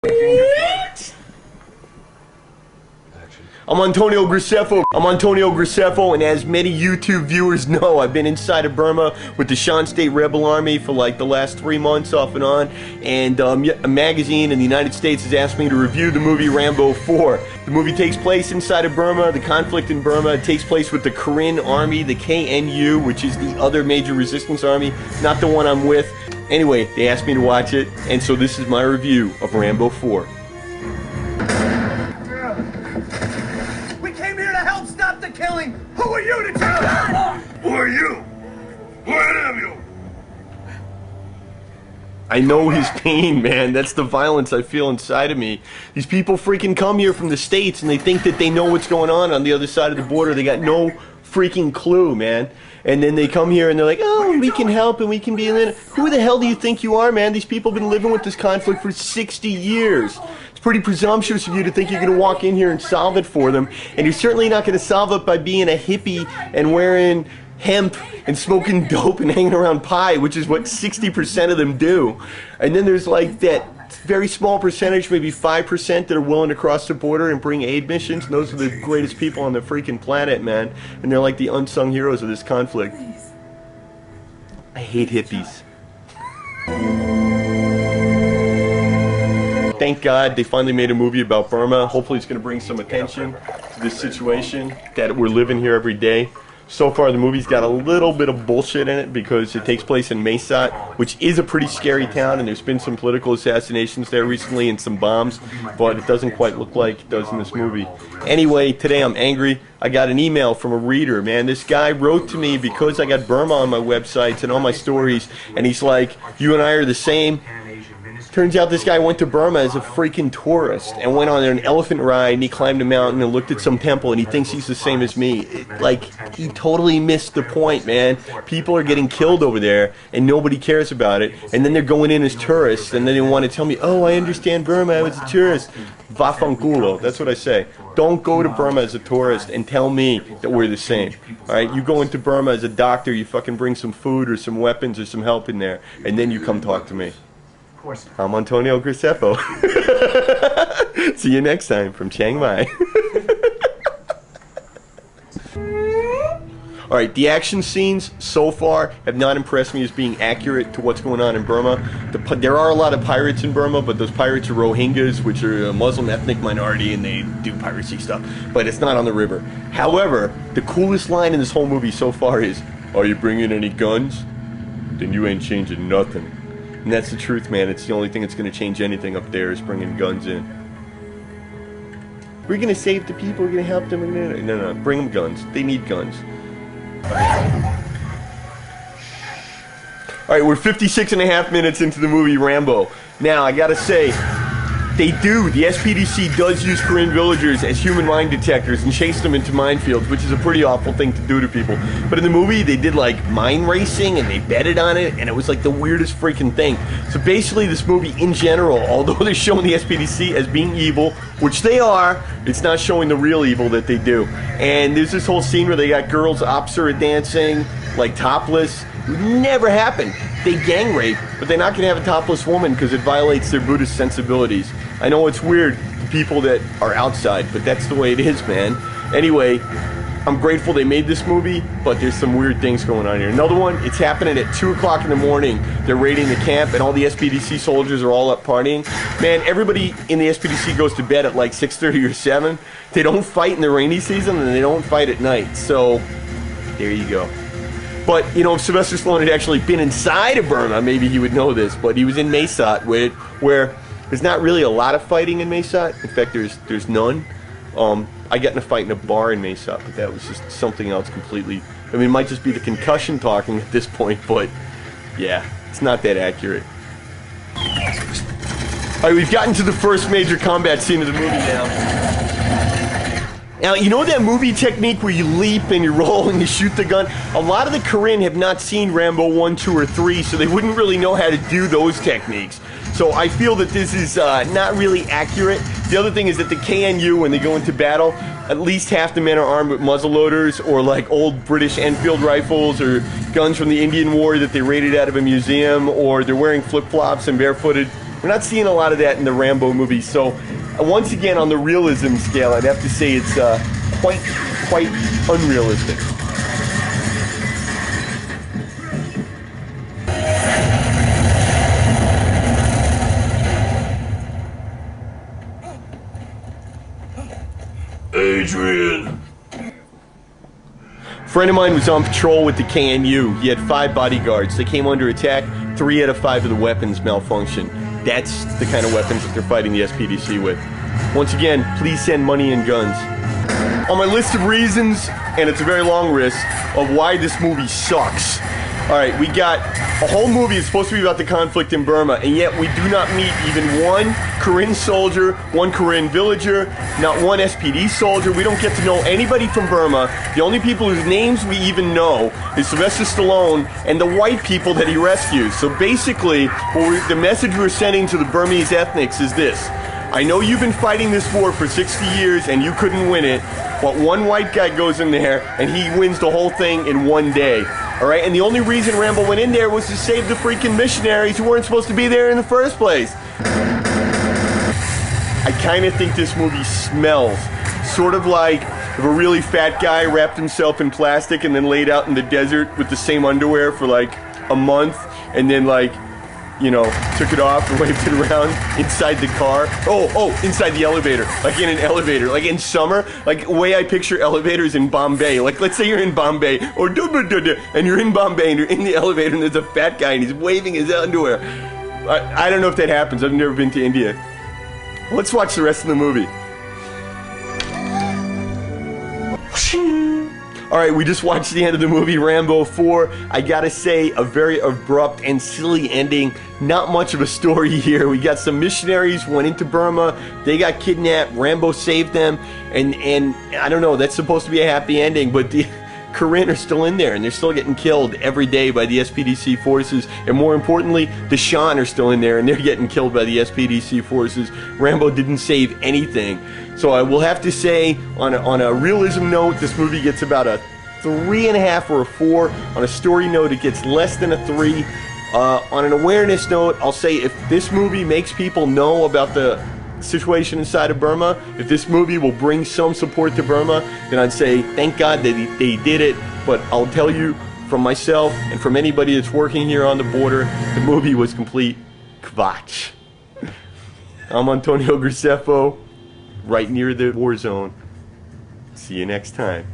I'm Antonio Graceffo, and as many YouTube viewers know, I've been inside of Burma with the Shan State Rebel Army for like the last 3 months off and on, and a magazine in the United States has asked me to review the movie Rambo IV. The movie takes place inside of Burma. The conflict in Burma takes place with the Korean Army, the KNU, which is the other major resistance army, not the one I'm with. Anyway, they asked me to watch it, and so this is my review of Rambo IV. Stop the killing! Who are you to tell? Who are you? Who am you? I know his pain, man. That's the violence I feel inside of me. These people freaking come here from the States and they think that they know what's going on the other side of the border. They got no freaking clue, man. And then they come here and they're like, oh, we can help and we can be in it. Who the hell do you think you are, man? These people have been living with this conflict for 60 years. It's pretty presumptuous of you to think you're going to walk in here and solve it for them. And you're certainly not going to solve it by being a hippie and wearing hemp and smoking dope and hanging around pie, which is what 60% of them do. And then there's like that very small percentage, maybe 5%, that are willing to cross the border and bring aid missions. And those are the greatest people on the freaking planet, man. And they're like the unsung heroes of this conflict. I hate hippies. Thank God they finally made a movie about Burma. Hopefully it's going to bring some attention to this situation that we're living here every day. So far the movie's got a little bit of bullshit in it because it takes place in Mesot, which is a pretty scary town, and there's been some political assassinations there recently and some bombs, but it doesn't quite look like it does in this movie. Anyway, today I'm angry. I got an email from a reader, man. This guy wrote to me because I got Burma on my websites and all my stories, and he's like, you and I are the same. Turns out this guy went to Burma as a freaking tourist and went on an elephant ride, and he climbed a mountain and looked at some temple, and he thinks he's the same as me. Like, he totally missed the point, man. People are getting killed over there and nobody cares about it, and then they're going in as tourists, and then they want to tell me, oh, I understand Burma, I was a tourist. Vafanculo, that's what I say. Don't go to Burma as a tourist and tell me that we're the same. Alright, you go into Burma as a doctor, you fucking bring some food or some weapons or some help in there, and then you come talk to me. I'm Antonio Graceffo. See you next time from Chiang Mai. Alright, the action scenes so far have not impressed me as being accurate to what's going on in Burma. There are a lot of pirates in Burma, but those pirates are Rohingyas, which are a Muslim ethnic minority, and they do piracy stuff. But it's not on the river. However, the coolest line in this whole movie so far is, are you bringing any guns? Then you ain't changing nothing. And that's the truth, man. It's the only thing that's going to change anything up there is bringing guns in. We're going to save the people. We're going to help them. No, bring them guns. They need guns. Alright, we're 56.5 minutes into the movie Rambo. Now, I gotta say, the SPDC does use Korean villagers as human mine detectors and chase them into minefields, which is a pretty awful thing to do to people. But in the movie, they did like mine racing and they betted on it, and it was like the weirdest freaking thing. So basically, this movie in general, although they're showing the SPDC as being evil, which they are, it's not showing the real evil that they do. And there's this whole scene where they got girls opsera dancing, like topless. It would never happen. They gang rape, but they're not going to have a topless woman because it violates their Buddhist sensibilities. I know it's weird to people that are outside, but that's the way it is, man. Anyway, I'm grateful they made this movie, but there's some weird things going on here. Another one, it's happening at 2 o'clock in the morning. They're raiding the camp, and all the SPDC soldiers are all up partying. Man, everybody in the SPDC goes to bed at like 6:30 or 7. They don't fight in the rainy season, and they don't fight at night. So, there you go. But, you know, if Sylvester Stallone had actually been inside of Burma, maybe he would know this. But he was in Mesot, where there's not really a lot of fighting in Mesot. In fact, there's none. I got in a fight in a bar in Mesot, but that was just something else completely. I mean, it might just be the concussion talking at this point, but yeah, it's not that accurate. Alright, we've gotten to the first major combat scene of the movie now. Now, you know that movie technique where you leap and you roll and you shoot the gun? A lot of the Korean have not seen Rambo 1, 2, or 3, so they wouldn't really know how to do those techniques. So I feel that this is not really accurate. The other thing is that the KNU, when they go into battle, at least half the men are armed with muzzleloaders or like old British Enfield rifles or guns from the Indian War that they raided out of a museum, or they're wearing flip-flops and barefooted We're not seeing a lot of that in the Rambo movies. So once again, on the realism scale, I'd have to say it's quite unrealistic. Adrian! A friend of mine was on patrol with the KNU. He had 5 bodyguards. They came under attack. 3 out of 5 of the weapons malfunctioned. That's the kind of weapons that they're fighting the SPDC with. Once again, please send money and guns. On my list of reasons, and it's a very long list, of why this movie sucks. Alright, we got a whole movie that's supposed to be about the conflict in Burma, and yet we do not meet even one Korean soldier, one Korean villager, not one SPD soldier. We don't get to know anybody from Burma. The only people whose names we even know is Sylvester Stallone and the white people that he rescues. So basically, the message we're sending to the Burmese ethnics is this. I know you've been fighting this war for 60 years and you couldn't win it, but one white guy goes in there and he wins the whole thing in one day. Alright, and the only reason Rambo went in there was to save the freaking missionaries who weren't supposed to be there in the first place. I kind of think this movie smells sort of like if a really fat guy wrapped himself in plastic and then laid out in the desert with the same underwear for like a month and then like, you know, took it off and waved it around inside the car. Inside the elevator. Like in an elevator. Like in summer. Like the way I picture elevators in Bombay. Like let's say you're in Bombay and you're in Bombay and you're in the elevator and there's a fat guy and he's waving his underwear. I don't know if that happens. I've never been to India. Let's watch the rest of the movie. Alright, we just watched the end of the movie Rambo IV. I gotta say, a very abrupt and silly ending. Not much of a story here. We got some missionaries who went into Burma. They got kidnapped. Rambo saved them. And I don't know, that's supposed to be a happy ending, but the Korean are still in there and they're still getting killed every day by the SPDC forces. And more importantly, the Shan are still in there and they're getting killed by the SPDC forces. Rambo didn't save anything. So I will have to say, on a realism note, this movie gets about a 3.5 or a 4. On a story note, it gets less than a 3. On an awareness note, I'll say if this movie makes people know about the situation inside of Burma, if this movie will bring some support to Burma, then I'd say thank God that they did it. But I'll tell you from myself and from anybody that's working here on the border, the movie was complete kvatch. I'm Antonio Graceffo, right near the war zone. See you next time.